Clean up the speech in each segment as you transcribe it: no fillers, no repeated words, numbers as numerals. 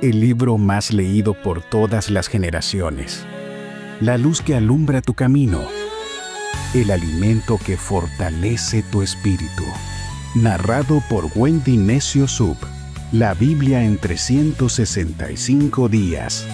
el libro más leído por todas las generaciones, la luz que alumbra tu camino, el alimento que fortalece tu espíritu. Narrado por Wendy Necio Sub, la Biblia en 365 días.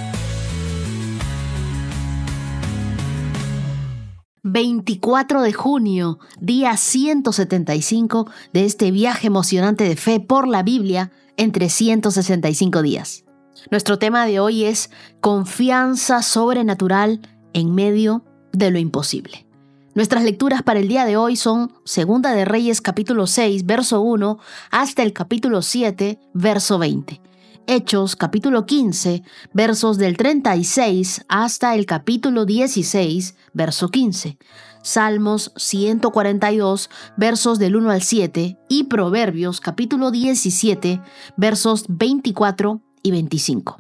24 de junio, día 175 de este viaje emocionante de fe por la Biblia en 365 días. Nuestro tema de hoy es confianza sobrenatural en medio de lo imposible. Nuestras lecturas para el día de hoy son Segunda de Reyes capítulo 6, verso 1 hasta el capítulo 7, verso 20. Hechos capítulo 15, versos del 36 hasta el capítulo 16, verso 15. Salmos 142, versos del 1 al 7 y Proverbios capítulo 17, versos 24 y 25.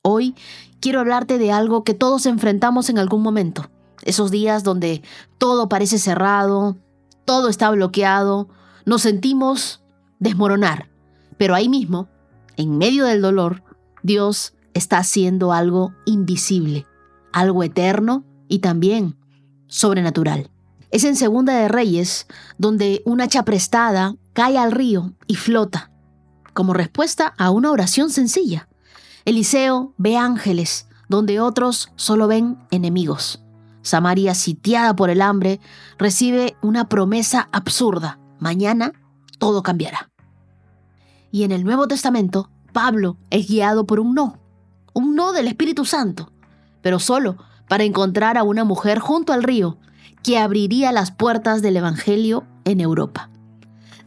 Hoy quiero hablarte de algo que todos enfrentamos en algún momento. Esos días donde todo parece cerrado, todo está bloqueado, nos sentimos desmoronar. Pero ahí mismo, en medio del dolor, Dios está haciendo algo invisible, algo eterno y también sobrenatural. Es en Segunda de Reyes donde una hacha prestada cae al río y flota, como respuesta a una oración sencilla. Eliseo ve ángeles donde otros solo ven enemigos. Samaria, sitiada por el hambre, recibe una promesa absurda: mañana todo cambiará. Y en el Nuevo Testamento, Pablo es guiado por un no del Espíritu Santo, pero solo para encontrar a una mujer junto al río que abriría las puertas del Evangelio en Europa.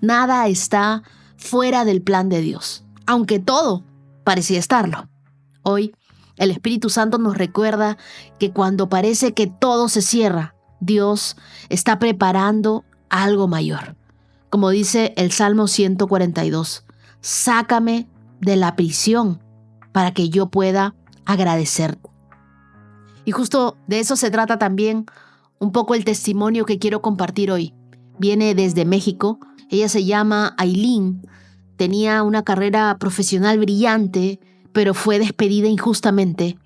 Nada está fuera del plan de Dios, aunque todo parecía estarlo. Hoy, el Espíritu Santo nos recuerda que cuando parece que todo se cierra, Dios está preparando algo mayor. Como dice el Salmo 142, sácame de la prisión para que yo pueda agradecerte. Y justo de eso se trata también un poco el testimonio que quiero compartir hoy. Viene desde México. Ella se llama Aileen. Tenía una carrera profesional brillante, pero fue despedida injustamente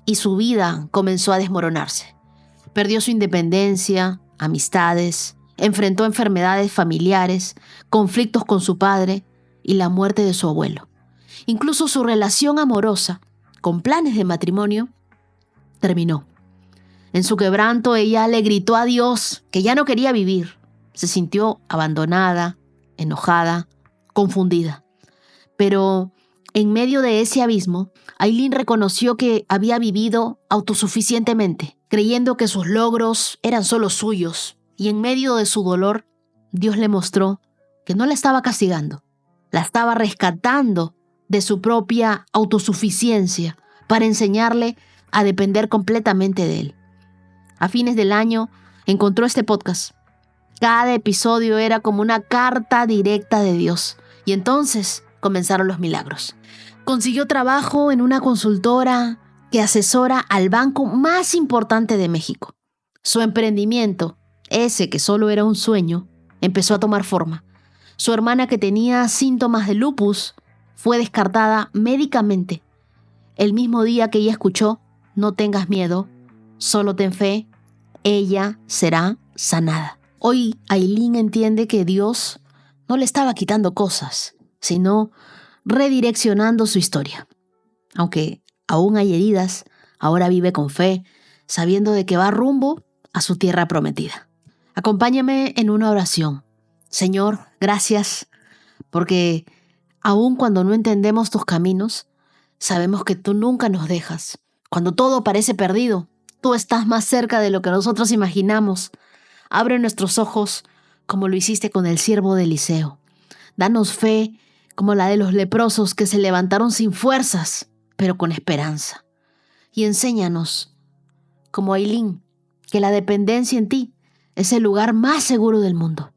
y su vida comenzó a desmoronarse. Perdió su independencia, amistades, enfrentó enfermedades familiares, conflictos con su padre y la muerte de su abuelo. Incluso su relación amorosa, con planes de matrimonio, terminó. En su quebranto, ella le gritó a Dios que ya no quería vivir. Se sintió abandonada, enojada, confundida. Pero en medio de ese abismo, Aileen reconoció que había vivido autosuficientemente, creyendo que sus logros eran solo suyos. Y en medio de su dolor, Dios le mostró que no la estaba castigando, la estaba rescatando de su propia autosuficiencia para enseñarle a depender completamente de él. A fines del año encontró este podcast. Cada episodio era como una carta directa de Dios. Y entonces comenzaron los milagros. Consiguió trabajo en una consultora que asesora al banco más importante de México. Su emprendimiento, ese que solo era un sueño, empezó a tomar forma. Su hermana, que tenía síntomas de lupus, fue descartada médicamente. El mismo día que ella escuchó: no tengas miedo, solo ten fe, ella será sanada. Hoy Aileen entiende que Dios no le estaba quitando cosas, sino redireccionando su historia. Aunque aún hay heridas, ahora vive con fe, sabiendo de que va rumbo a su tierra prometida. Acompáñame en una oración. Señor, gracias, porque aun cuando no entendemos tus caminos, sabemos que tú nunca nos dejas. Cuando todo parece perdido, tú estás más cerca de lo que nosotros imaginamos. Abre nuestros ojos como lo hiciste con el siervo de Eliseo. Danos fe como la de los leprosos que se levantaron sin fuerzas, pero con esperanza. Y enséñanos, como Aileen, que la dependencia en ti es el lugar más seguro del mundo.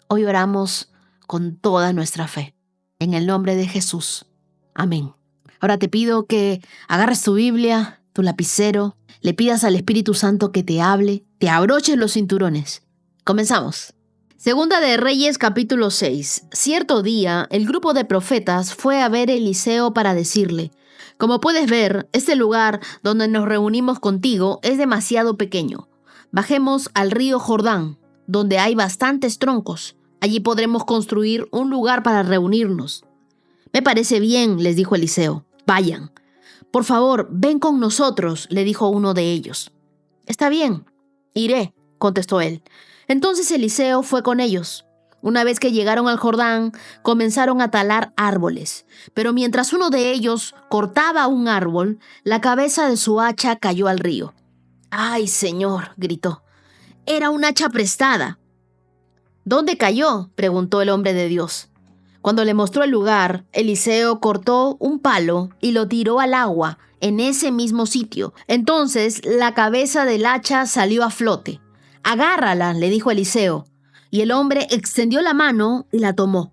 Hoy oramos con toda nuestra fe. En el nombre de Jesús. Amén. Ahora te pido que agarres tu Biblia, tu lapicero, le pidas al Espíritu Santo que te hable, te abroches los cinturones. Comenzamos. Segunda de Reyes capítulo 6. Cierto día, el grupo de profetas fue a ver a Eliseo para decirle: Como puedes ver, este lugar donde nos reunimos contigo es demasiado pequeño. Bajemos al río Jordán, donde hay bastantes troncos. Allí podremos construir un lugar para reunirnos. Me parece bien, les dijo Eliseo. Vayan. Por favor, ven con nosotros, le dijo uno de ellos. Está bien, iré, contestó él. Entonces Eliseo fue con ellos. Una vez que llegaron al Jordán, comenzaron a talar árboles. Pero mientras uno de ellos cortaba un árbol, la cabeza de su hacha cayó al río. ¡Ay, Señor!, gritó. Era un hacha prestada. ¿Dónde cayó?, preguntó el hombre de Dios. Cuando le mostró el lugar, Eliseo cortó un palo y lo tiró al agua en ese mismo sitio. Entonces la cabeza del hacha salió a flote. «Agárrala», le dijo Eliseo. Y el hombre extendió la mano y la tomó.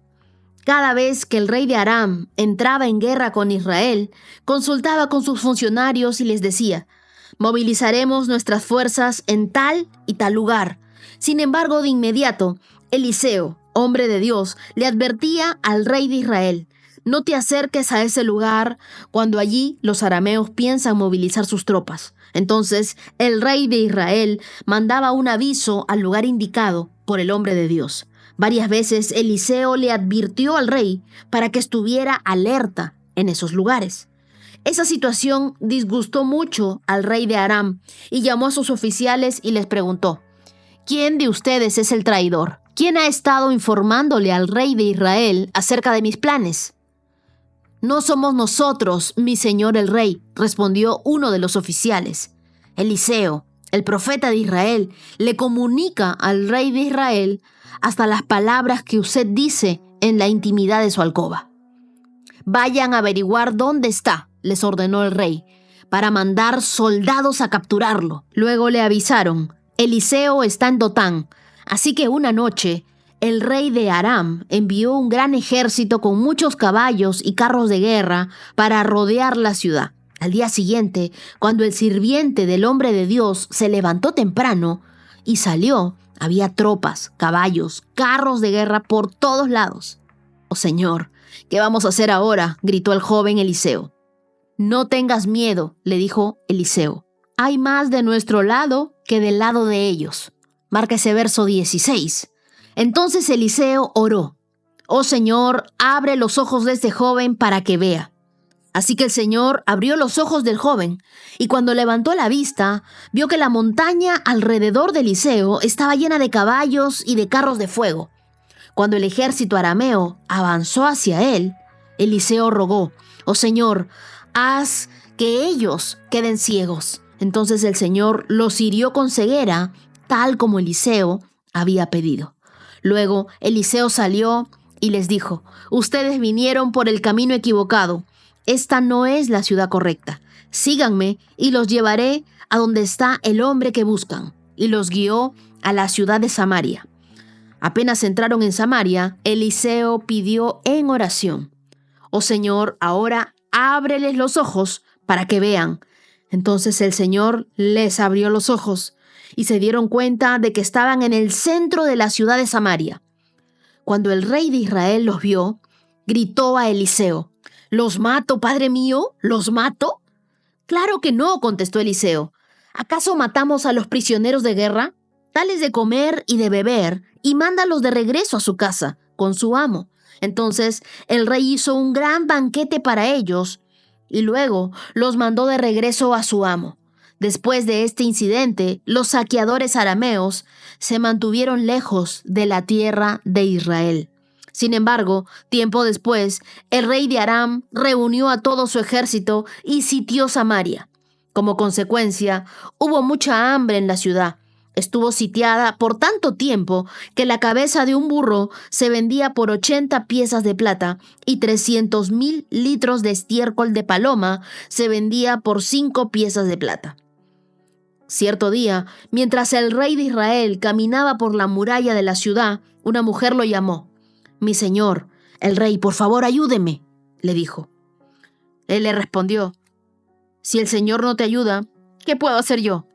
Cada vez que el rey de Aram entraba en guerra con Israel, consultaba con sus funcionarios y les decía: «Movilizaremos nuestras fuerzas en tal y tal lugar». Sin embargo, de inmediato, Eliseo, hombre de Dios, le advertía al rey de Israel: «No te acerques a ese lugar cuando allí los arameos piensan movilizar sus tropas». Entonces, el rey de Israel mandaba un aviso al lugar indicado por el hombre de Dios. Varias veces Eliseo le advirtió al rey para que estuviera alerta en esos lugares. Esa situación disgustó mucho al rey de Aram y llamó a sus oficiales y les preguntó: «¿Quién de ustedes es el traidor? ¿Quién ha estado informándole al rey de Israel acerca de mis planes?» «No somos nosotros, mi señor el rey», respondió uno de los oficiales. Eliseo, el profeta de Israel, le comunica al rey de Israel hasta las palabras que usted dice en la intimidad de su alcoba. «Vayan a averiguar dónde está», les ordenó el rey, «para mandar soldados a capturarlo». Luego le avisaron: «Eliseo está en Dotán». Así que una noche, el rey de Aram envió un gran ejército con muchos caballos y carros de guerra para rodear la ciudad. Al día siguiente, cuando el sirviente del hombre de Dios se levantó temprano y salió, había tropas, caballos, carros de guerra por todos lados. «Oh Señor, ¿qué vamos a hacer ahora?», gritó el joven Eliseo. «No tengas miedo», le dijo Eliseo. «Hay más de nuestro lado que del lado de ellos». Marca ese verso 16. Entonces Eliseo oró: «Oh Señor, abre los ojos de este joven para que vea». Así que el Señor abrió los ojos del joven, y cuando levantó la vista, vio que la montaña alrededor de Eliseo estaba llena de caballos y de carros de fuego. Cuando el ejército arameo avanzó hacia él, Eliseo rogó: «Oh Señor, haz que ellos queden ciegos». Entonces el Señor los hirió con ceguera, tal como Eliseo había pedido. Luego Eliseo salió y les dijo: «Ustedes vinieron por el camino equivocado. Esta no es la ciudad correcta. Síganme y los llevaré a donde está el hombre que buscan». Y los guió a la ciudad de Samaria. Apenas entraron en Samaria, Eliseo pidió en oración: «Oh Señor, ahora ábreles los ojos para que vean». Entonces el Señor les abrió los ojos y se dieron cuenta de que estaban en el centro de la ciudad de Samaria. Cuando el rey de Israel los vio, gritó a Eliseo: «¿Los mato, padre mío? ¿Los mato?». «Claro que no», contestó Eliseo. «¿Acaso matamos a los prisioneros de guerra? Dales de comer y de beber y mándalos de regreso a su casa con su amo». Entonces el rey hizo un gran banquete para ellos y luego los mandó de regreso a su amo. Después de este incidente, los saqueadores arameos se mantuvieron lejos de la tierra de Israel. Sin embargo, tiempo después, el rey de Aram reunió a todo su ejército y sitió Samaria. Como consecuencia, hubo mucha hambre en la ciudad. Estuvo sitiada por tanto tiempo que la cabeza de un burro se vendía por 80 piezas de plata y 300,000 litros de estiércol de paloma se vendía por 5 piezas de plata. Cierto día, mientras el rey de Israel caminaba por la muralla de la ciudad, una mujer lo llamó. «Mi señor, el rey, por favor, ayúdeme», le dijo. Él le respondió: «Si el Señor no te ayuda, ¿qué puedo hacer yo?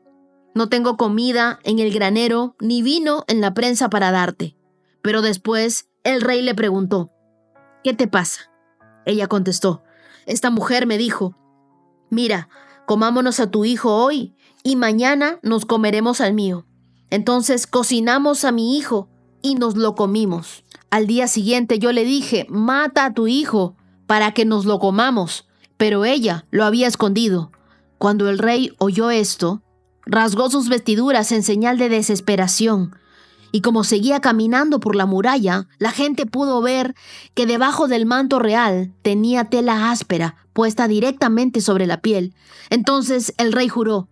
No tengo comida en el granero ni vino en la prensa para darte». Pero después el rey le preguntó: «¿Qué te pasa?». Ella contestó: «Esta mujer me dijo: Mira, comámonos a tu hijo hoy y mañana nos comeremos al mío. Entonces cocinamos a mi hijo y nos lo comimos. Al día siguiente yo le dije, mata a tu hijo para que nos lo comamos, pero ella lo había escondido. Cuando el rey oyó esto, rasgó sus vestiduras en señal de desesperación. Y como seguía caminando por la muralla, la gente pudo ver que debajo del manto real tenía tela áspera puesta directamente sobre la piel. Entonces el rey juró,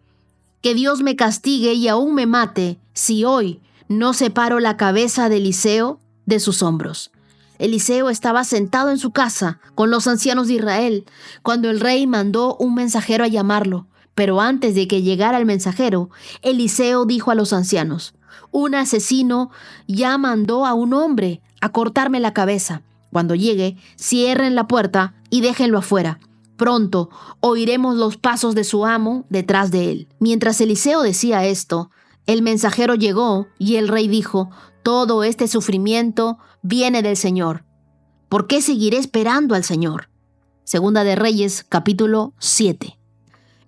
que Dios me castigue y aún me mate si hoy no separo la cabeza de Eliseo de sus hombros. Eliseo estaba sentado en su casa con los ancianos de Israel cuando el rey mandó un mensajero a llamarlo. Pero antes de que llegara el mensajero, Eliseo dijo a los ancianos, un asesino ya mandó a un hombre a cortarme la cabeza. Cuando llegue, cierren la puerta y déjenlo afuera. Pronto oiremos los pasos de su amo detrás de él. Mientras Eliseo decía esto, el mensajero llegó y el rey dijo, todo este sufrimiento viene del Señor. ¿Por qué seguiré esperando al Señor? Segunda de Reyes, capítulo 7.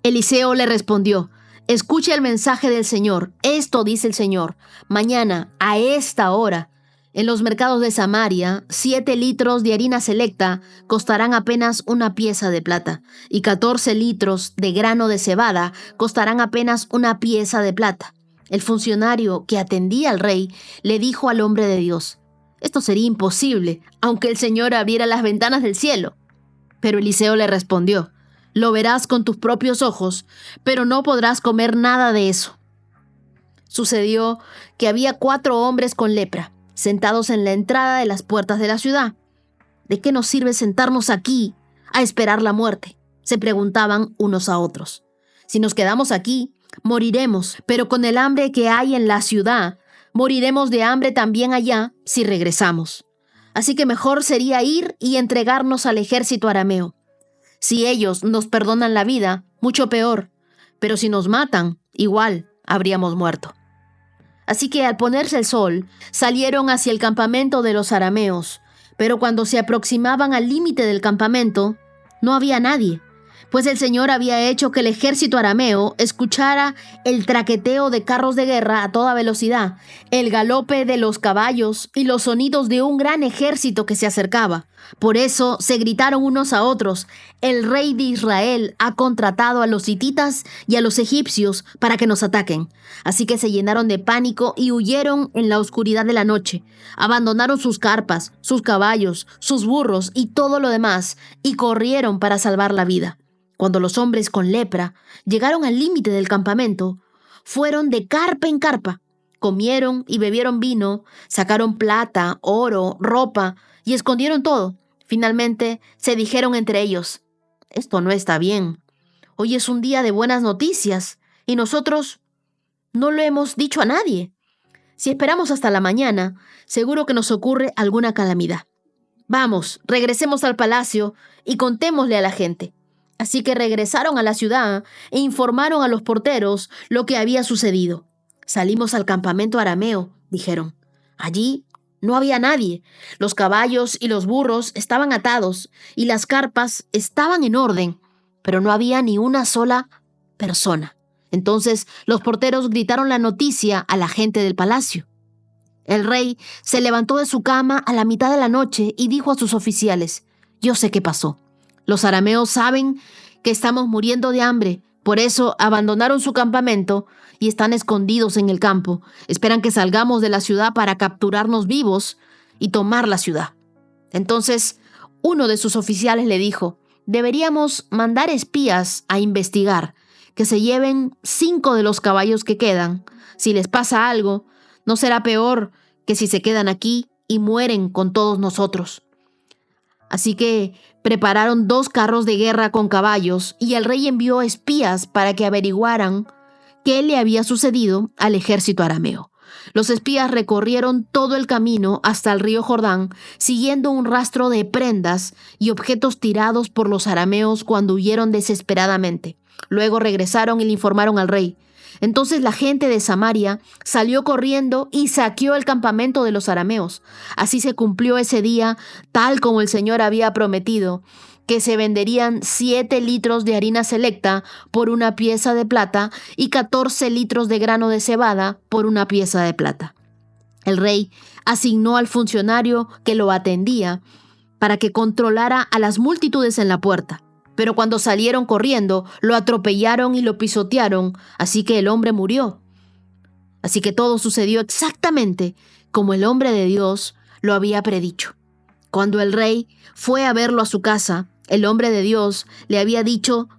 Eliseo le respondió, escuche el mensaje del Señor. Esto dice el Señor. Mañana, a esta hora, en los mercados de Samaria, 7 litros de harina selecta costarán apenas una pieza de plata, y 14 litros de grano de cebada costarán apenas una pieza de plata. El funcionario que atendía al rey le dijo al hombre de Dios, esto sería imposible, aunque el Señor abriera las ventanas del cielo. Pero Eliseo le respondió, lo verás con tus propios ojos, pero no podrás comer nada de eso. Sucedió que había 4 hombres con lepra, sentados en la entrada de las puertas de la ciudad. ¿De qué nos sirve sentarnos aquí a esperar la muerte?, se preguntaban unos a otros. Si nos quedamos aquí, moriremos, pero con el hambre que hay en la ciudad, moriremos de hambre también allá si regresamos. Así que mejor sería ir y entregarnos al ejército arameo. Si ellos nos perdonan la vida, mucho peor, pero si nos matan, igual habríamos muerto. Así que al ponerse el sol, salieron hacia el campamento de los arameos, pero cuando se aproximaban al límite del campamento, no había nadie, pues el Señor había hecho que el ejército arameo escuchara el traqueteo de carros de guerra a toda velocidad, el galope de los caballos y los sonidos de un gran ejército que se acercaba. Por eso se gritaron unos a otros, el rey de Israel ha contratado a los hititas y a los egipcios para que nos ataquen. Así que se llenaron de pánico y huyeron en la oscuridad de la noche. Abandonaron sus carpas, sus caballos, sus burros y todo lo demás, y corrieron para salvar la vida. Cuando los hombres con lepra llegaron al límite del campamento, fueron de carpa en carpa, comieron y bebieron vino, sacaron plata, oro, ropa y escondieron todo. Finalmente se dijeron entre ellos, esto no está bien. Hoy es un día de buenas noticias y nosotros no lo hemos dicho a nadie. Si esperamos hasta la mañana, seguro que nos ocurre alguna calamidad. Vamos, regresemos al palacio y contémosle a la gente. Así que regresaron a la ciudad e informaron a los porteros lo que había sucedido. Salimos al campamento arameo, dijeron. Allí no había nadie. Los caballos y los burros estaban atados y las carpas estaban en orden, pero no había ni una sola persona. Entonces los porteros gritaron la noticia a la gente del palacio. El rey se levantó de su cama a la mitad de la noche y dijo a sus oficiales, yo sé qué pasó. Los arameos saben que estamos muriendo de hambre, por eso abandonaron su campamento y están escondidos en el campo. Esperan que salgamos de la ciudad para capturarnos vivos y tomar la ciudad. Entonces, uno de sus oficiales le dijo, deberíamos mandar espías a investigar, que se lleven 5 de los caballos que quedan. Si les pasa algo, no será peor que si se quedan aquí y mueren con todos nosotros. Así que prepararon 2 carros de guerra con caballos y el rey envió espías para que averiguaran qué le había sucedido al ejército arameo. Los espías recorrieron todo el camino hasta el río Jordán, siguiendo un rastro de prendas y objetos tirados por los arameos cuando huyeron desesperadamente. Luego regresaron y le informaron al rey. Entonces la gente de Samaria salió corriendo y saqueó el campamento de los arameos. Así se cumplió ese día, tal como el Señor había prometido, que se venderían 7 litros de harina selecta por una pieza de plata y 14 litros de grano de cebada por una pieza de plata. El rey asignó al funcionario que lo atendía para que controlara a las multitudes en la puerta. Pero cuando salieron corriendo, lo atropellaron y lo pisotearon, así que el hombre murió. Así que todo sucedió exactamente como el hombre de Dios lo había predicho. Cuando el rey fue a verlo a su casa, el hombre de Dios le había dicho: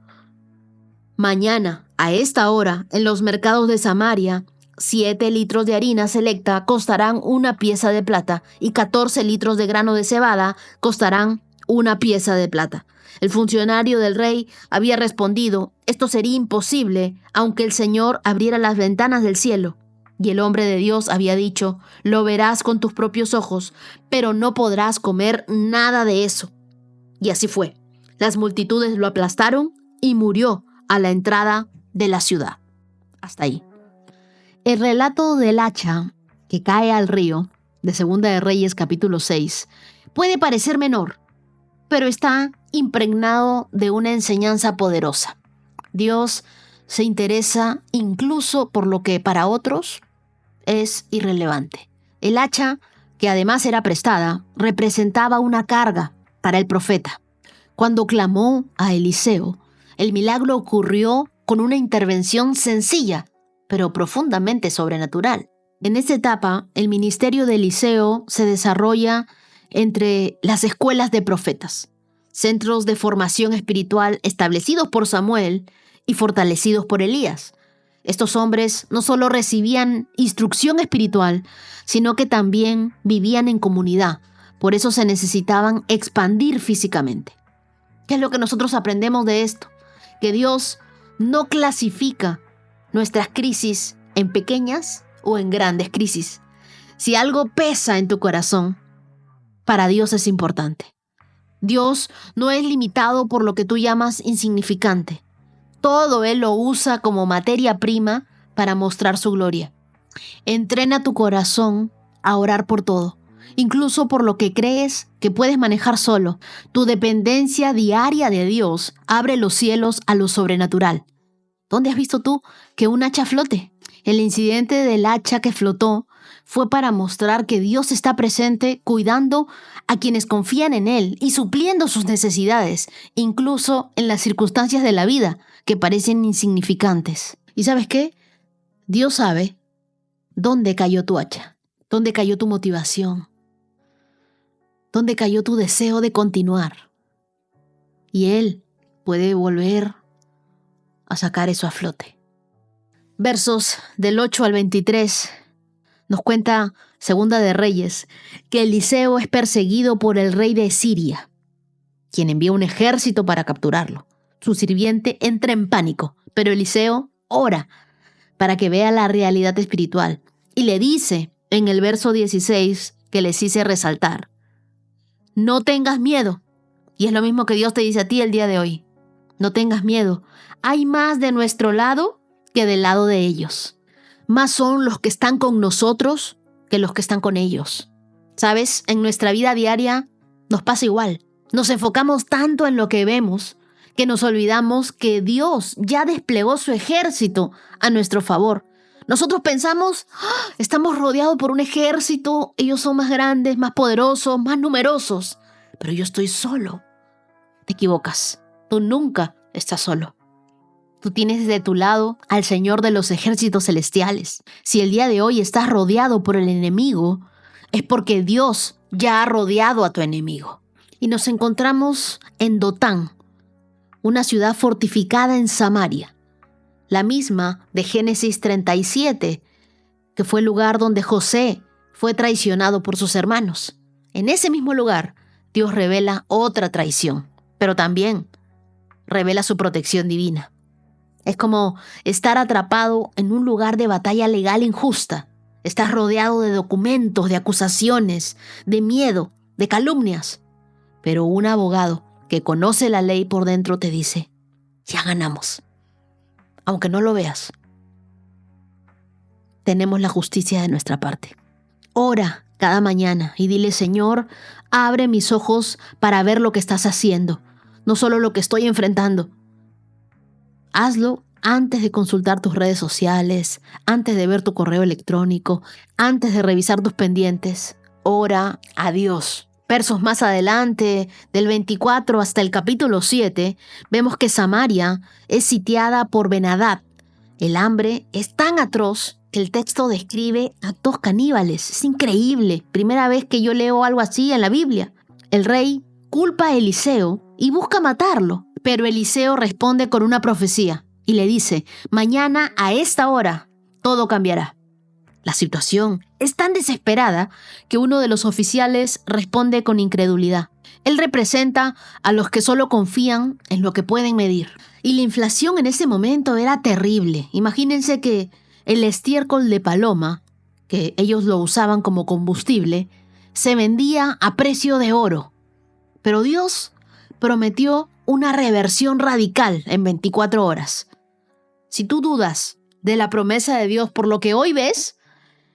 mañana, a esta hora, en los mercados de Samaria, 7 litros de harina selecta costarán una pieza de plata y 14 litros de grano de cebada costarán una pieza de plata. El funcionario del rey había respondido: esto sería imposible, aunque el Señor abriera las ventanas del cielo. Y el hombre de Dios había dicho: lo verás con tus propios ojos, pero no podrás comer nada de eso. Y así fue. Las multitudes lo aplastaron y murió a la entrada de la ciudad. Hasta ahí. El relato del hacha que cae al río, de Segunda de Reyes capítulo 6, puede parecer menor, pero está impregnado de una enseñanza poderosa. Dios se interesa incluso por lo que para otros es irrelevante. El hacha, que además era prestada, representaba una carga para el profeta. Cuando clamó a Eliseo, el milagro ocurrió con una intervención sencilla, pero profundamente sobrenatural. En esta etapa, el ministerio de Eliseo se desarrolla entre las escuelas de profetas, centros de formación espiritual establecidos por Samuel y fortalecidos por Elías. Estos hombres no solo recibían instrucción espiritual, sino que también vivían en comunidad. Por eso se necesitaban expandir físicamente. ¿Qué es lo que nosotros aprendemos de esto? Que Dios no clasifica nuestras crisis en pequeñas o en grandes crisis. Si algo pesa en tu corazón, para Dios es importante. Dios no es limitado por lo que tú llamas insignificante. Todo Él lo usa como materia prima para mostrar su gloria. Entrena tu corazón a orar por todo, incluso por lo que crees que puedes manejar solo. Tu dependencia diaria de Dios abre los cielos a lo sobrenatural. ¿Dónde has visto tú que un hacha flote? El incidente del hacha que flotó fue para mostrar que Dios está presente cuidando a quienes confían en Él y supliendo sus necesidades, incluso en las circunstancias de la vida que parecen insignificantes. ¿Y sabes qué? Dios sabe dónde cayó tu hacha, dónde cayó tu motivación, dónde cayó tu deseo de continuar. Y Él puede volver a sacar eso a flote. Versos del 8 al 23 nos cuenta Segunda de Reyes que Eliseo es perseguido por el rey de Siria, quien envía un ejército para capturarlo. Su sirviente entra en pánico, pero Eliseo ora para que vea la realidad espiritual y le dice en el verso 16 que les hice resaltar: no tengas miedo. Y es lo mismo que Dios te dice a ti el día de hoy. No tengas miedo. Hay más de nuestro lado que del lado de ellos. Más son los que están con nosotros que los que están con ellos. ¿Sabes? En nuestra vida diaria nos pasa igual. Nos enfocamos tanto en lo que vemos que nos olvidamos que Dios ya desplegó su ejército a nuestro favor. Nosotros pensamos: estamos rodeados por un ejército, ellos son más grandes, más poderosos, más numerosos, pero yo estoy solo. Te equivocas. Tú nunca estás solo. Tú tienes de tu lado al Señor de los ejércitos celestiales. Si el día de hoy estás rodeado por el enemigo, es porque Dios ya ha rodeado a tu enemigo. Y nos encontramos en Dotán, una ciudad fortificada en Samaria, la misma de Génesis 37, que fue el lugar donde José fue traicionado por sus hermanos. En ese mismo lugar, Dios revela otra traición, pero también revela su protección divina. Es como estar atrapado en un lugar de batalla legal injusta. Estás rodeado de documentos, de acusaciones, de miedo, de calumnias. Pero un abogado que conoce la ley por dentro te dice: ya ganamos. Aunque no lo veas, tenemos la justicia de nuestra parte. Ora cada mañana y dile: Señor, abre mis ojos para ver lo que estás haciendo, no solo lo que estoy enfrentando. Hazlo antes de consultar tus redes sociales, antes de ver tu correo electrónico, antes de revisar tus pendientes. Ora a Dios. Versos más adelante, del 24 hasta el capítulo 7, vemos que Samaria es sitiada por Ben-Hadad. El hambre es tan atroz que el texto describe actos caníbales. Es increíble. Primera vez que yo leo algo así en la Biblia. El rey culpa a Eliseo y busca matarlo, pero Eliseo responde con una profecía y le dice: mañana a esta hora todo cambiará. La situación es tan desesperada que uno de los oficiales responde con incredulidad. Él representa a los que solo confían en lo que pueden medir. Y la inflación en ese momento era terrible. Imagínense que el estiércol de paloma, que ellos lo usaban como combustible, se vendía a precio de oro. Pero Dios prometió una reversión radical en 24 horas. Si tú dudas de la promesa de Dios por lo que hoy ves,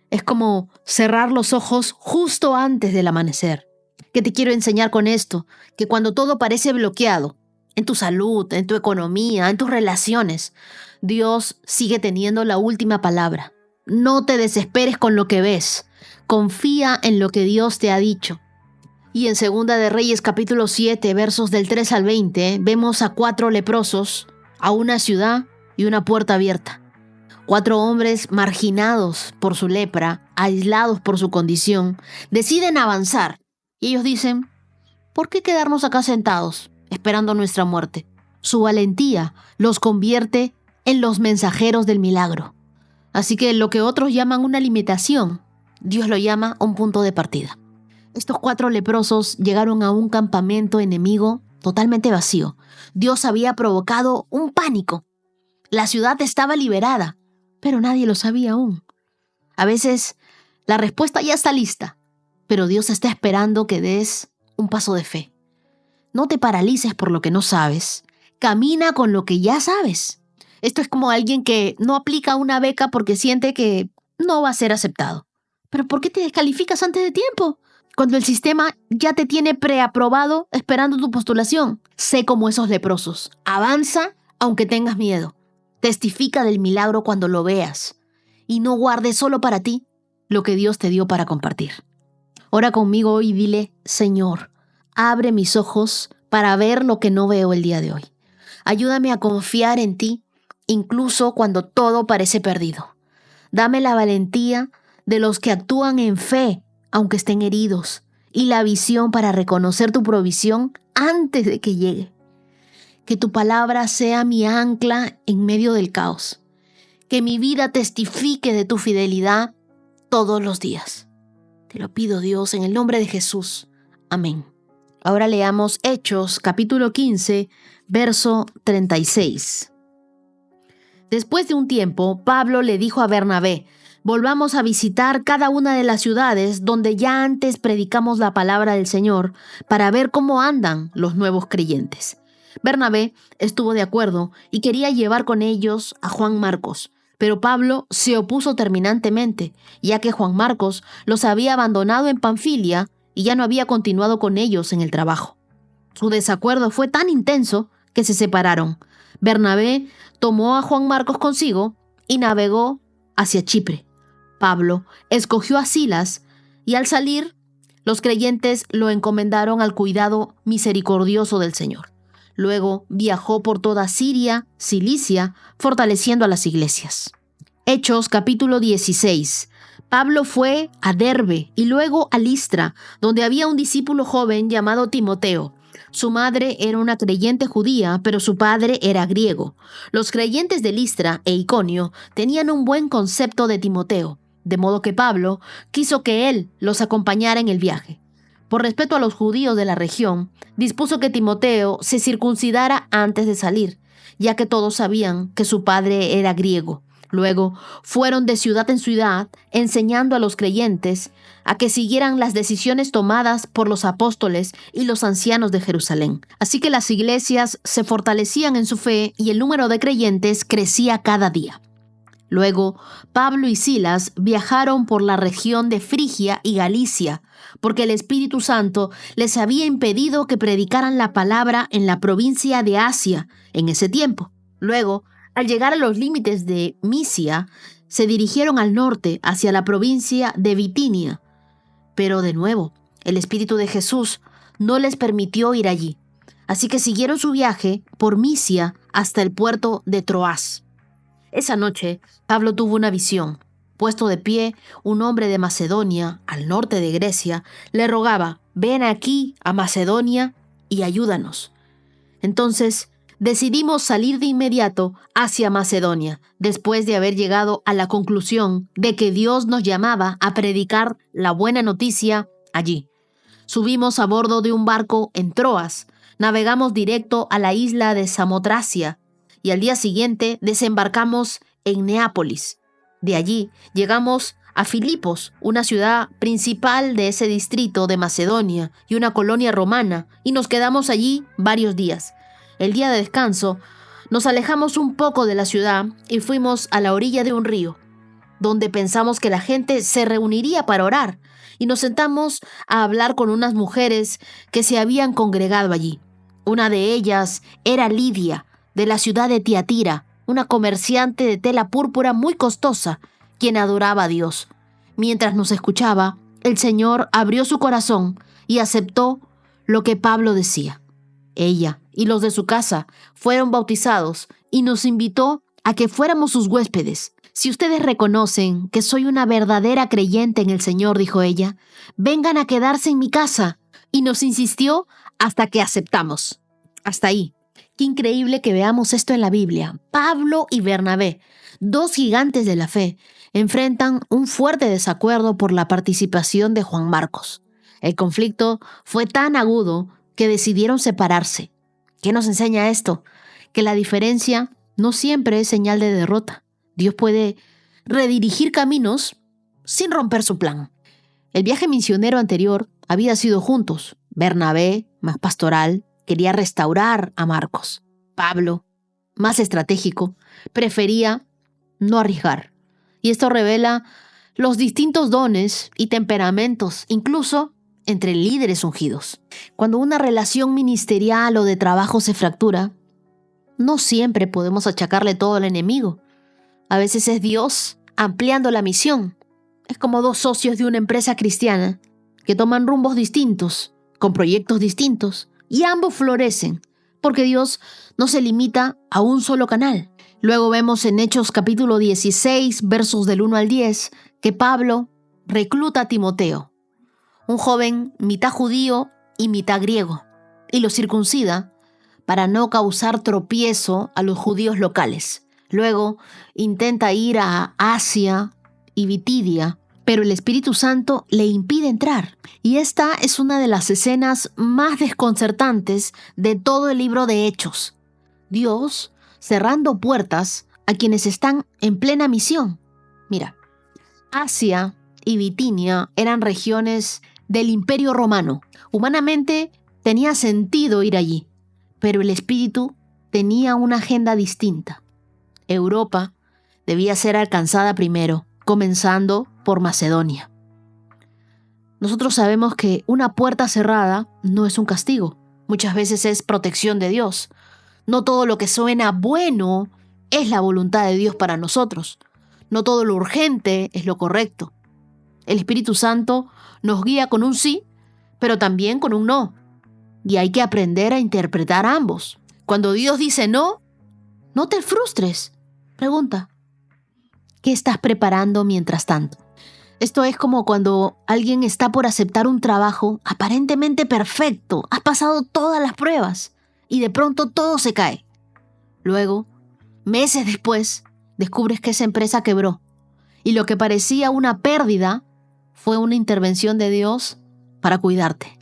es como cerrar los ojos justo antes del amanecer. ¿Qué te quiero enseñar con esto? Que cuando todo parece bloqueado, en tu salud, en tu economía, en tus relaciones, Dios sigue teniendo la última palabra. No te desesperes con lo que ves. Confía en lo que Dios te ha dicho. Y en Segunda de Reyes capítulo 7, versos del 3 al 20, vemos a 4 leprosos, a una ciudad y una puerta abierta. 4 hombres marginados por su lepra, aislados por su condición, deciden avanzar. Y ellos dicen: ¿por qué quedarnos acá sentados, esperando nuestra muerte? Su valentía los convierte en los mensajeros del milagro. Así que lo que otros llaman una limitación, Dios lo llama un punto de partida. Estos 4 leprosos llegaron a un campamento enemigo totalmente vacío. Dios había provocado un pánico. La ciudad estaba liberada, pero nadie lo sabía aún. A veces la respuesta ya está lista, pero Dios está esperando que des un paso de fe. No te paralices por lo que no sabes. Camina con lo que ya sabes. Esto es como alguien que no aplica una beca porque siente que no va a ser aceptado. ¿Pero por qué te descalificas antes de tiempo? Cuando el sistema ya te tiene preaprobado esperando tu postulación. Sé como esos leprosos. Avanza aunque tengas miedo. Testifica del milagro cuando lo veas. Y no guardes solo para ti lo que Dios te dio para compartir. Ora conmigo hoy y dile: Señor, abre mis ojos para ver lo que no veo el día de hoy. Ayúdame a confiar en ti, incluso cuando todo parece perdido. Dame la valentía de los que actúan en fe, aunque estén heridos, y la visión para reconocer tu provisión antes de que llegue. Que tu palabra sea mi ancla en medio del caos. Que mi vida testifique de tu fidelidad todos los días. Te lo pido, Dios, en el nombre de Jesús. Amén. Ahora leamos Hechos, capítulo 15, verso 36. Después de un tiempo, Pablo le dijo a Bernabé: volvamos a visitar cada una de las ciudades donde ya antes predicamos la palabra del Señor para ver cómo andan los nuevos creyentes. Bernabé estuvo de acuerdo y quería llevar con ellos a Juan Marcos, pero Pablo se opuso terminantemente, ya que Juan Marcos los había abandonado en Panfilia y ya no había continuado con ellos en el trabajo. Su desacuerdo fue tan intenso que se separaron. Bernabé tomó a Juan Marcos consigo y navegó hacia Chipre. Pablo escogió a Silas y al salir, los creyentes lo encomendaron al cuidado misericordioso del Señor. Luego viajó por toda Siria, Cilicia, fortaleciendo a las iglesias. Hechos capítulo 16. Pablo fue a Derbe y luego a Listra, donde había un discípulo joven llamado Timoteo. Su madre era una creyente judía, pero su padre era griego. Los creyentes de Listra e Iconio tenían un buen concepto de Timoteo, de modo que Pablo quiso que él los acompañara en el viaje. Por respeto a los judíos de la región, dispuso que Timoteo se circuncidara antes de salir, ya que todos sabían que su padre era griego. Luego fueron de ciudad en ciudad, enseñando a los creyentes a que siguieran las decisiones tomadas por los apóstoles y los ancianos de Jerusalén. Así que las iglesias se fortalecían en su fe y el número de creyentes crecía cada día. Luego, Pablo y Silas viajaron por la región de Frigia y Galicia, porque el Espíritu Santo les había impedido que predicaran la palabra en la provincia de Asia en ese tiempo. Luego, al llegar a los límites de Misia, se dirigieron al norte hacia la provincia de Bitinia. Pero de nuevo, el Espíritu de Jesús no les permitió ir allí. Así que siguieron su viaje por Misia hasta el puerto de Troas. Esa noche, Pablo tuvo una visión. Puesto de pie, un hombre de Macedonia, al norte de Grecia, le rogaba: «Ven aquí a Macedonia y ayúdanos». Entonces, decidimos salir de inmediato hacia Macedonia, después de haber llegado a la conclusión de que Dios nos llamaba a predicar la buena noticia allí. Subimos a bordo de un barco en Troas, navegamos directo a la isla de Samotracia y al día siguiente desembarcamos en Neápolis. De allí llegamos a Filipos, una ciudad principal de ese distrito de Macedonia y una colonia romana, y nos quedamos allí varios días. El día de descanso, nos alejamos un poco de la ciudad y fuimos a la orilla de un río, donde pensamos que la gente se reuniría para orar, y nos sentamos a hablar con unas mujeres que se habían congregado allí. Una de ellas era Lidia, de la ciudad de Tiatira, una comerciante de tela púrpura muy costosa, quien adoraba a Dios. Mientras nos escuchaba, el Señor abrió su corazón y aceptó lo que Pablo decía. Ella y los de su casa fueron bautizados y nos invitó a que fuéramos sus huéspedes. «Si ustedes reconocen que soy una verdadera creyente en el Señor», dijo ella, «vengan a quedarse en mi casa». Y nos insistió hasta que aceptamos. Hasta ahí. Qué increíble que veamos esto en la Biblia. Pablo y Bernabé, dos gigantes de la fe, enfrentan un fuerte desacuerdo por la participación de Juan Marcos. El conflicto fue tan agudo que decidieron separarse. ¿Qué nos enseña esto? Que la diferencia no siempre es señal de derrota. Dios puede redirigir caminos sin romper su plan. El viaje misionero anterior había sido juntos. Bernabé, más pastoral, quería restaurar a Marcos. Pablo, más estratégico, prefería no arriesgar. Y esto revela los distintos dones y temperamentos, incluso entre líderes ungidos. Cuando una relación ministerial o de trabajo se fractura, no siempre podemos achacarle todo al enemigo. A veces es Dios ampliando la misión. Es como dos socios de una empresa cristiana que toman rumbos distintos, con proyectos distintos, y ambos florecen, porque Dios no se limita a un solo canal. Luego vemos en Hechos capítulo 16, versos del 1 al 10, que Pablo recluta a Timoteo, un joven mitad judío y mitad griego, y lo circuncida para no causar tropiezo a los judíos locales. Luego intenta ir a Asia y Bitinia, pero el Espíritu Santo le impide entrar. Y esta es una de las escenas más desconcertantes de todo el libro de Hechos. Dios cerrando puertas a quienes están en plena misión. Mira, Asia y Bitinia eran regiones del Imperio Romano. Humanamente tenía sentido ir allí, pero el Espíritu tenía una agenda distinta. Europa debía ser alcanzada primero, comenzando por Macedonia. Nosotros sabemos que una puerta cerrada no es un castigo, muchas veces es protección de Dios. No todo lo que suena bueno es la voluntad de Dios para nosotros. No todo lo urgente es lo correcto. El Espíritu Santo nos guía con un sí, pero también con un no. Y hay que aprender a interpretar ambos. Cuando Dios dice no, no te frustres. Pregunta, ¿qué estás preparando mientras tanto? Esto es como cuando alguien está por aceptar un trabajo aparentemente perfecto. Has pasado todas las pruebas y de pronto todo se cae. Luego, meses después, descubres que esa empresa quebró y lo que parecía una pérdida fue una intervención de Dios para cuidarte.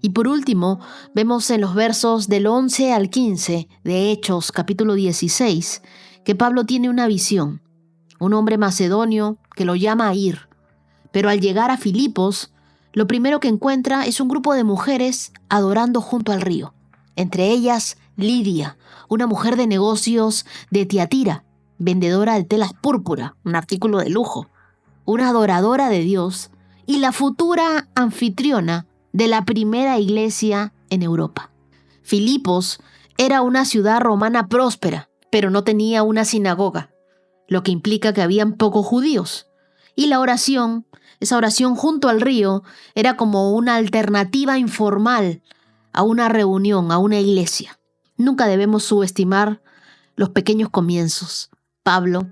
Y por último, vemos en los versos del 11 al 15 de Hechos, capítulo 16, que Pablo tiene una visión. Un hombre macedonio que lo llama a ir. Pero al llegar a Filipos, lo primero que encuentra es un grupo de mujeres adorando junto al río. Entre ellas, Lidia, una mujer de negocios de Tiatira. vendedora de telas púrpura, un artículo de lujo, una adoradora de Dios y la futura anfitriona de la primera iglesia en Europa. Filipos era una ciudad romana próspera, pero no tenía una sinagoga, lo que implica que habían pocos judíos. Y la oración, esa oración junto al río, era como una alternativa informal a una reunión, a una iglesia. Nunca debemos subestimar los pequeños comienzos. Pablo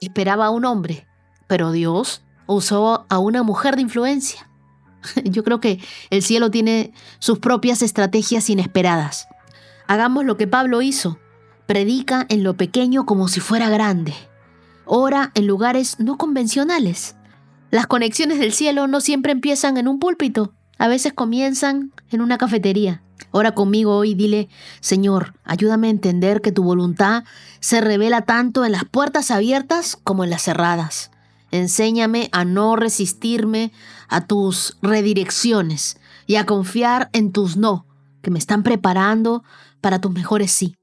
esperaba a un hombre, pero Dios usó a una mujer de influencia. Yo creo que el cielo tiene sus propias estrategias inesperadas. Hagamos lo que Pablo hizo. Predica en lo pequeño como si fuera grande. Ora en lugares no convencionales. Las conexiones del cielo no siempre empiezan en un púlpito. A veces comienzan en una cafetería. Ora conmigo hoy y dile: Señor, ayúdame a entender que tu voluntad se revela tanto en las puertas abiertas como en las cerradas. Enséñame a no resistirme a tus redirecciones y a confiar en tus no, que me están preparando para tus mejores sí.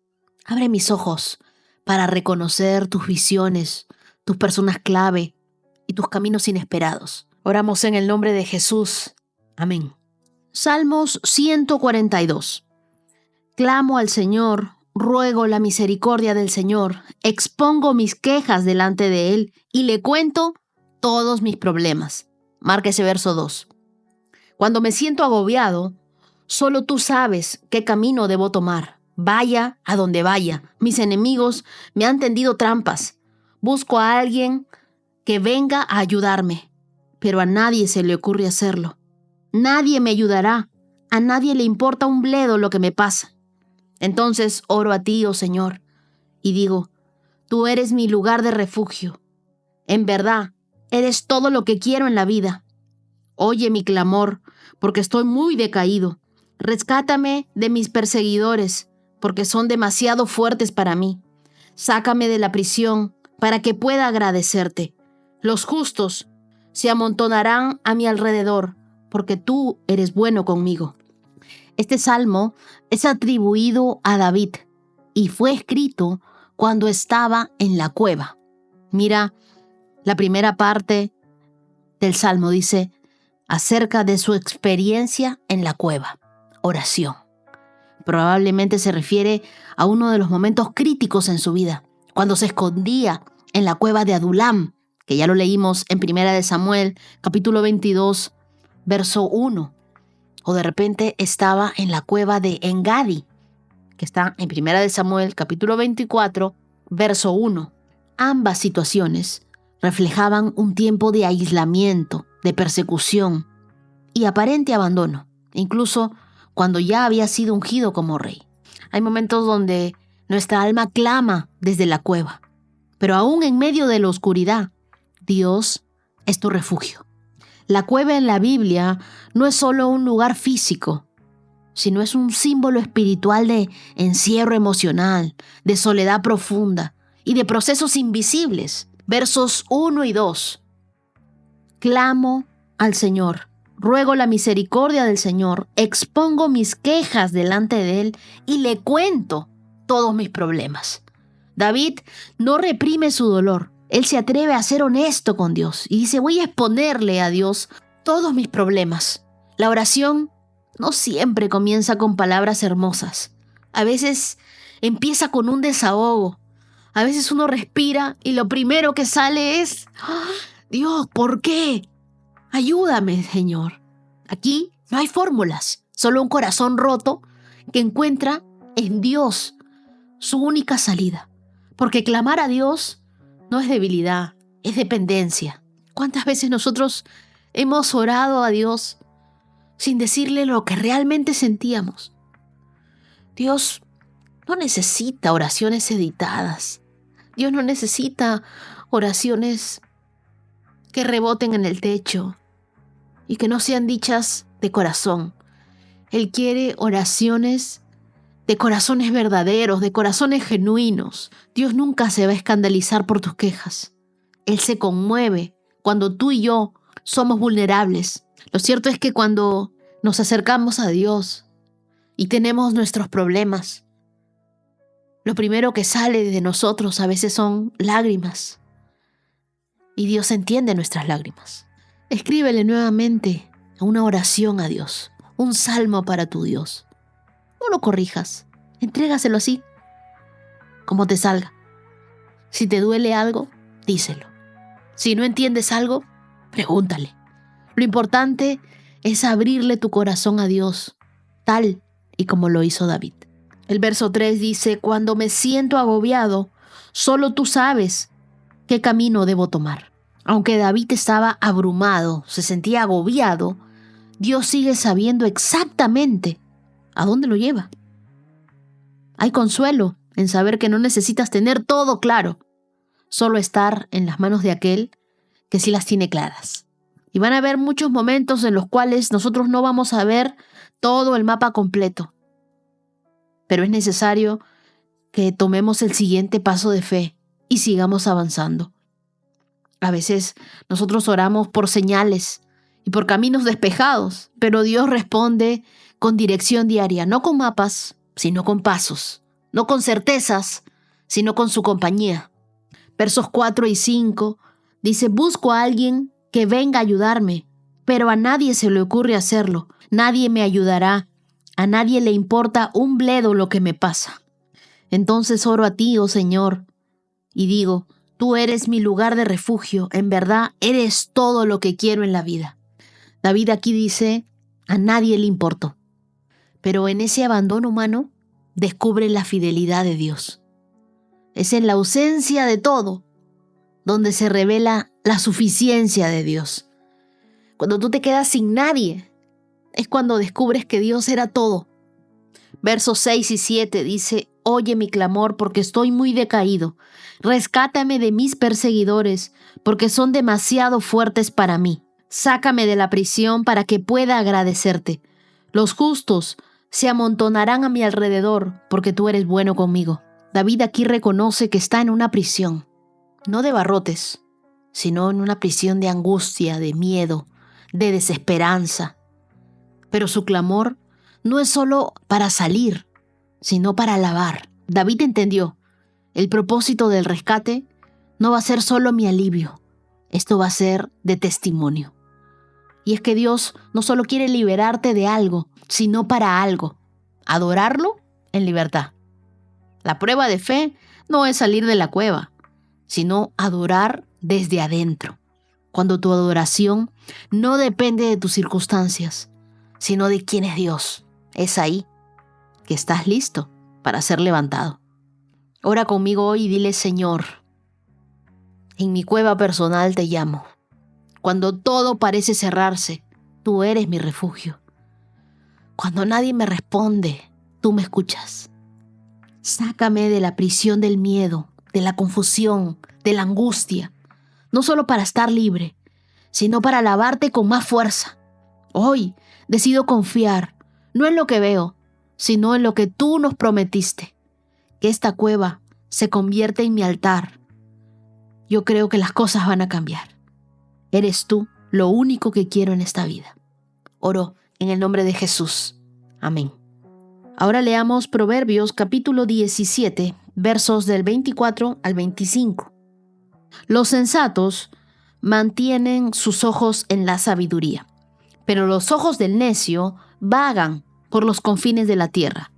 Abre mis ojos para reconocer tus visiones, tus personas clave y tus caminos inesperados. Oramos en el nombre de Jesús. Amén. Salmos 142. Clamo al Señor, ruego la misericordia del Señor, expongo mis quejas delante de Él y le cuento todos mis problemas. Marca ese verso 2. Cuando me siento agobiado, solo tú sabes qué camino debo tomar. Vaya a donde vaya, mis enemigos me han tendido trampas. Busco a alguien que venga a ayudarme, pero a nadie se le ocurre hacerlo. Nadie me ayudará, a nadie le importa un bledo lo que me pasa. Entonces oro a ti, oh Señor, y digo: tú eres mi lugar de refugio. En verdad, eres todo lo que quiero en la vida. Oye mi clamor, porque estoy muy decaído. Rescátame de mis perseguidores, porque son demasiado fuertes para mí. Sácame de la prisión, para que pueda agradecerte. Los justos se amontonarán a mi alrededor, porque tú eres bueno conmigo. Este salmo es atribuido a David y fue escrito cuando estaba en la cueva. Mira, la primera parte del salmo dice acerca de su experiencia en la cueva. Oración. Probablemente se refiere a uno de los momentos críticos en su vida, cuando se escondía en la cueva de Adulam, que ya lo leímos en 1 Samuel, capítulo 22, verso 1. O de repente estaba en la cueva de Engadi, que está en 1 Samuel, capítulo 24, verso 1. Ambas situaciones reflejaban un tiempo de aislamiento, de persecución y aparente abandono, incluso cuando ya había sido ungido como rey. Hay momentos donde nuestra alma clama desde la cueva, pero aún en medio de la oscuridad, Dios es tu refugio. La cueva en la Biblia no es solo un lugar físico, sino es un símbolo espiritual de encierro emocional, de soledad profunda y de procesos invisibles. Versos 1 y 2. Clamo al Señor, ruego la misericordia del Señor, expongo mis quejas delante de Él y le cuento todos mis problemas. David no reprime su dolor. Él se atreve a ser honesto con Dios y dice: voy a exponerle a Dios todos mis problemas. La oración no siempre comienza con palabras hermosas. A veces empieza con un desahogo. A veces uno respira y lo primero que sale es: Dios, ¿por qué? Ayúdame, Señor. Aquí no hay fórmulas, solo un corazón roto que encuentra en Dios su única salida. Porque clamar a Dios no es debilidad, es dependencia. ¿Cuántas veces nosotros hemos orado a Dios sin decirle lo que realmente sentíamos? Dios no necesita oraciones editadas. Dios no necesita oraciones que reboten en el techo y que no sean dichas de corazón. Él quiere oraciones de corazones verdaderos, de corazones genuinos. Dios nunca se va a escandalizar por tus quejas. Él se conmueve cuando tú y yo somos vulnerables. Lo cierto es que cuando nos acercamos a Dios y tenemos nuestros problemas, Lo primero que sale de nosotros a veces son lágrimas. Y Dios entiende nuestras lágrimas. Escríbele nuevamente una oración a Dios, un salmo para tu Dios. No lo corrijas, entrégaselo así, como te salga. Si te duele algo, díselo. Si no entiendes algo, pregúntale. Lo importante es abrirle tu corazón a Dios, tal y como lo hizo David. El verso 3 dice, cuando me siento agobiado, solo tú sabes qué camino debo tomar. Aunque David estaba abrumado, se sentía agobiado, Dios sigue sabiendo exactamente a dónde lo lleva. Hay consuelo en saber que no necesitas tener todo claro, solo estar en las manos de aquel que sí las tiene claras. Y van a haber muchos momentos en los cuales nosotros no vamos a ver todo el mapa completo. Pero es necesario que tomemos el siguiente paso de fe y sigamos avanzando. A veces nosotros oramos por señales y por caminos despejados, pero Dios responde con dirección diaria, no con mapas, sino con pasos, no con certezas, sino con su compañía. Versos 4 y 5 dice, busco a alguien que venga a ayudarme, pero a nadie se le ocurre hacerlo, nadie me ayudará, a nadie le importa un bledo lo que me pasa. Entonces oro a ti, oh Señor, y digo, tú eres mi lugar de refugio, en verdad eres todo lo que quiero en la vida. David aquí dice, a nadie le importó. Pero en ese abandono humano, descubre la fidelidad de Dios. Es en la ausencia de todo donde se revela la suficiencia de Dios. Cuando tú te quedas sin nadie, es cuando descubres que Dios era todo. Versos 6 y 7 dice, oye mi clamor porque estoy muy decaído. Rescátame de mis perseguidores porque son demasiado fuertes para mí. Sácame de la prisión para que pueda agradecerte. Los justos se amontonarán a mi alrededor porque tú eres bueno conmigo. David aquí reconoce que está en una prisión, no de barrotes, sino en una prisión de angustia, de miedo, de desesperanza. Pero su clamor no es solo para salir, sino para alabar. David entendió, el propósito del rescate no va a ser solo mi alivio, esto va a ser de testimonio. Y es que Dios no solo quiere liberarte de algo, sino para algo, adorarlo en libertad. La prueba de fe no es salir de la cueva, sino adorar desde adentro. Cuando tu adoración no depende de tus circunstancias, sino de quién es Dios, es ahí que estás listo para ser levantado. Ora conmigo hoy y dile, Señor, en mi cueva personal te llamo. Cuando todo parece cerrarse, tú eres mi refugio. Cuando nadie me responde, tú me escuchas. Sácame de la prisión del miedo, de la confusión, de la angustia, no solo para estar libre, sino para alabarte con más fuerza. Hoy decido confiar, no en lo que veo, sino en lo que tú nos prometiste, que esta cueva se convierte en mi altar. Yo creo que las cosas van a cambiar. Eres tú lo único que quiero en esta vida. Oro en el nombre de Jesús. Amén. Ahora leamos Proverbios capítulo 17, versos del 24 al 25. Los sensatos mantienen sus ojos en la sabiduría, pero los ojos del necio vagan por los confines de la tierra.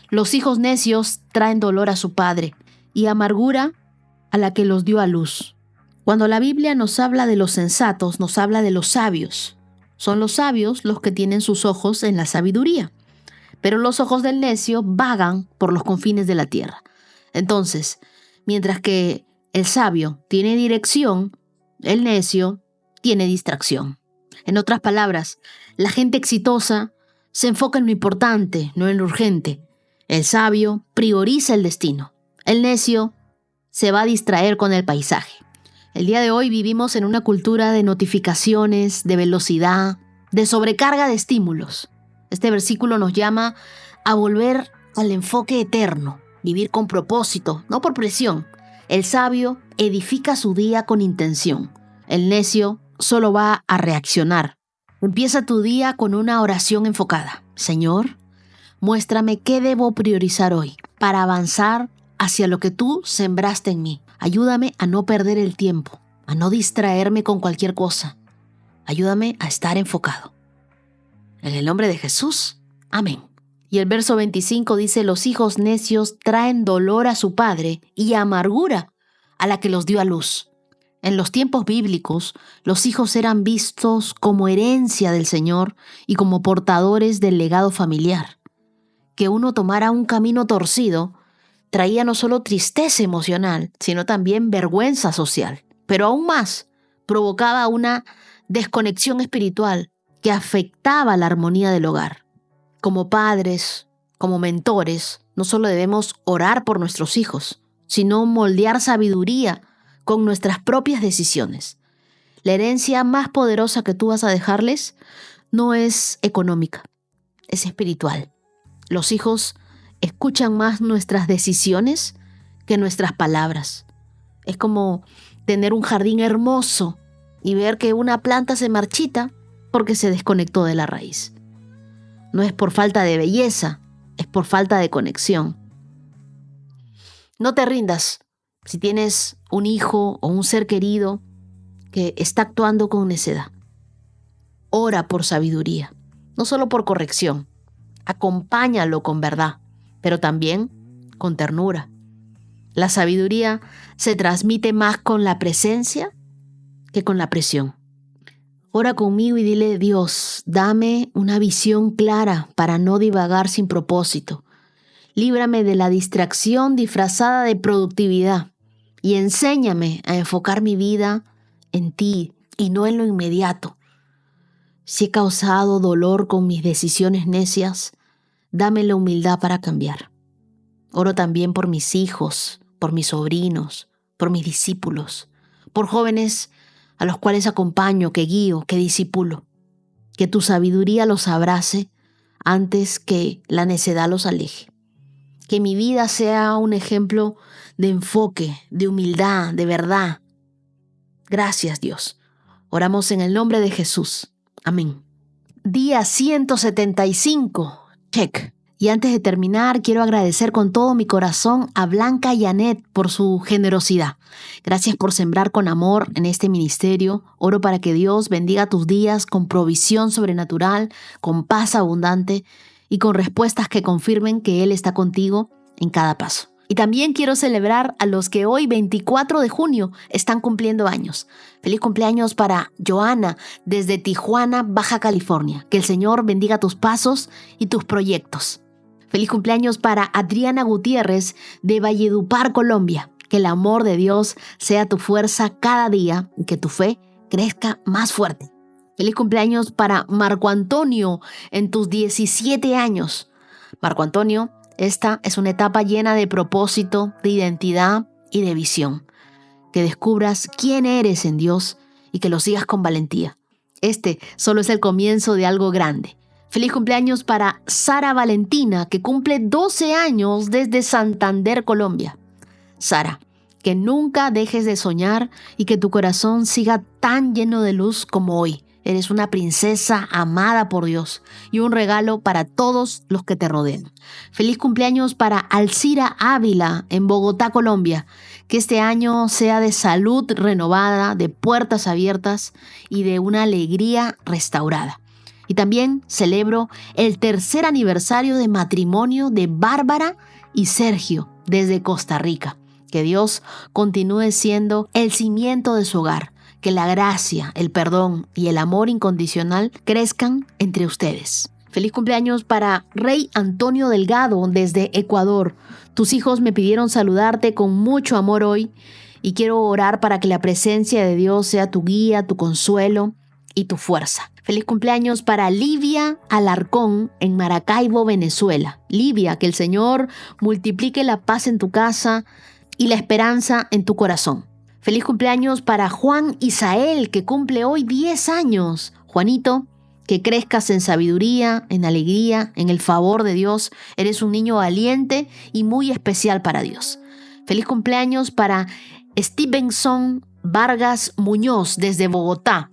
Los hijos necios traen dolor a su padre y amargura a la que los dio a luz. Cuando la Biblia nos habla de los sensatos, nos habla de los sabios. Son los sabios los que tienen sus ojos en la sabiduría, pero los ojos del necio vagan por los confines de la tierra. Entonces, mientras que el sabio tiene dirección, el necio tiene distracción. En otras palabras, la gente exitosa se enfoca en lo importante, no en lo urgente. El sabio prioriza el destino. El necio se va a distraer con el paisaje. El día de hoy vivimos en una cultura de notificaciones, de velocidad, de sobrecarga de estímulos. Este versículo nos llama a volver al enfoque eterno, vivir con propósito, no por presión. El sabio edifica su día con intención. El necio solo va a reaccionar. Empieza tu día con una oración enfocada. Señor, muéstrame qué debo priorizar hoy para avanzar hacia lo que tú sembraste en mí. Ayúdame a no perder el tiempo, a no distraerme con cualquier cosa. Ayúdame a estar enfocado. En el nombre de Jesús, amén. Y el verso 25 dice: los hijos necios traen dolor a su padre y amargura a la que los dio a luz. En los tiempos bíblicos, los hijos eran vistos como herencia del Señor y como portadores del legado familiar. Que uno tomara un camino torcido traía no solo tristeza emocional, sino también vergüenza social. Pero aún más, provocaba una desconexión espiritual que afectaba la armonía del hogar. Como padres, como mentores, no solo debemos orar por nuestros hijos, sino moldear sabiduría con nuestras propias decisiones. La herencia más poderosa que tú vas a dejarles no es económica, es espiritual. Los hijos escuchan más nuestras decisiones que nuestras palabras. Es como tener un jardín hermoso y ver que una planta se marchita porque se desconectó de la raíz. No es por falta de belleza, es por falta de conexión. No te rindas si tienes un hijo o un ser querido que está actuando con necedad. Ora por sabiduría, no solo por corrección. Acompáñalo con verdad, pero también con ternura. La sabiduría se transmite más con la presencia que con la presión. Ora conmigo y dile: Dios, dame una visión clara para no divagar sin propósito. Líbrame de la distracción disfrazada de productividad y enséñame a enfocar mi vida en ti y no en lo inmediato. Si he causado dolor con mis decisiones necias, dame la humildad para cambiar. Oro también por mis hijos, por mis sobrinos, por mis discípulos, por jóvenes a los cuales acompaño, que guío, que discipulo. Que tu sabiduría los abrace antes que la necedad los aleje. Que mi vida sea un ejemplo de enfoque, de humildad, de verdad. Gracias, Dios. Oramos en el nombre de Jesús. Amén. Día 175. Check. Y antes de terminar, quiero agradecer con todo mi corazón a Blanca y Anet por su generosidad. Gracias por sembrar con amor en este ministerio. Oro para que Dios bendiga tus días con provisión sobrenatural, con paz abundante y con respuestas que confirmen que Él está contigo en cada paso. Y también quiero celebrar a los que hoy, 24 de junio, están cumpliendo años. Feliz cumpleaños para Joana desde Tijuana, Baja California. Que el Señor bendiga tus pasos y tus proyectos. Feliz cumpleaños para Adriana Gutiérrez de Valledupar, Colombia. Que el amor de Dios sea tu fuerza cada día y que tu fe crezca más fuerte. Feliz cumpleaños para Marco Antonio en tus 17 años. Marco Antonio, esta es una etapa llena de propósito, de identidad y de visión. Que descubras quién eres en Dios y que lo sigas con valentía. Este solo es el comienzo de algo grande. Feliz cumpleaños para Sara Valentina, que cumple 12 años desde Santander, Colombia. Sara, que nunca dejes de soñar y que tu corazón siga tan lleno de luz como hoy. Eres una princesa amada por Dios y un regalo para todos los que te rodean. Feliz cumpleaños para Alcira Ávila en Bogotá, Colombia. Que este año sea de salud renovada, de puertas abiertas y de una alegría restaurada. Y también celebro el 3er aniversario de matrimonio de Bárbara y Sergio desde Costa Rica. Que Dios continúe siendo el cimiento de su hogar. Que la gracia, el perdón y el amor incondicional crezcan entre ustedes. Feliz cumpleaños para Rey Antonio Delgado desde Ecuador. Tus hijos me pidieron saludarte con mucho amor hoy y quiero orar para que la presencia de Dios sea tu guía, tu consuelo y tu fuerza. Feliz cumpleaños para Livia Alarcón en Maracaibo, Venezuela. Livia, que el Señor multiplique la paz en tu casa y la esperanza en tu corazón. Feliz cumpleaños para Juan Isael, que cumple hoy 10 años. Juanito, que crezcas en sabiduría, en alegría, en el favor de Dios. Eres un niño valiente y muy especial para Dios. Feliz cumpleaños para Stevenson Vargas Muñoz desde Bogotá.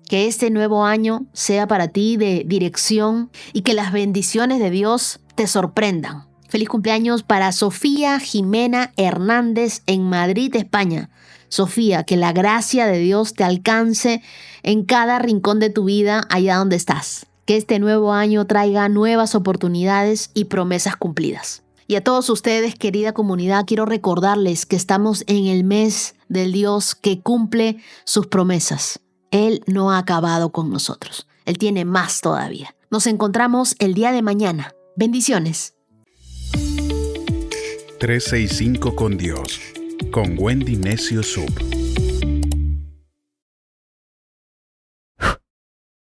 Que este nuevo año sea para ti de dirección y que las bendiciones de Dios te sorprendan. Feliz cumpleaños para Sofía Jimena Hernández en Madrid, España. Sofía, que la gracia de Dios te alcance en cada rincón de tu vida allá donde estás. Que este nuevo año traiga nuevas oportunidades y promesas cumplidas. Y a todos ustedes, querida comunidad, quiero recordarles que estamos en el mes del Dios que cumple sus promesas. Él no ha acabado con nosotros. Él tiene más todavía. Nos encontramos el día de mañana. Bendiciones. 365 con Dios, con Wendy Necio Sub.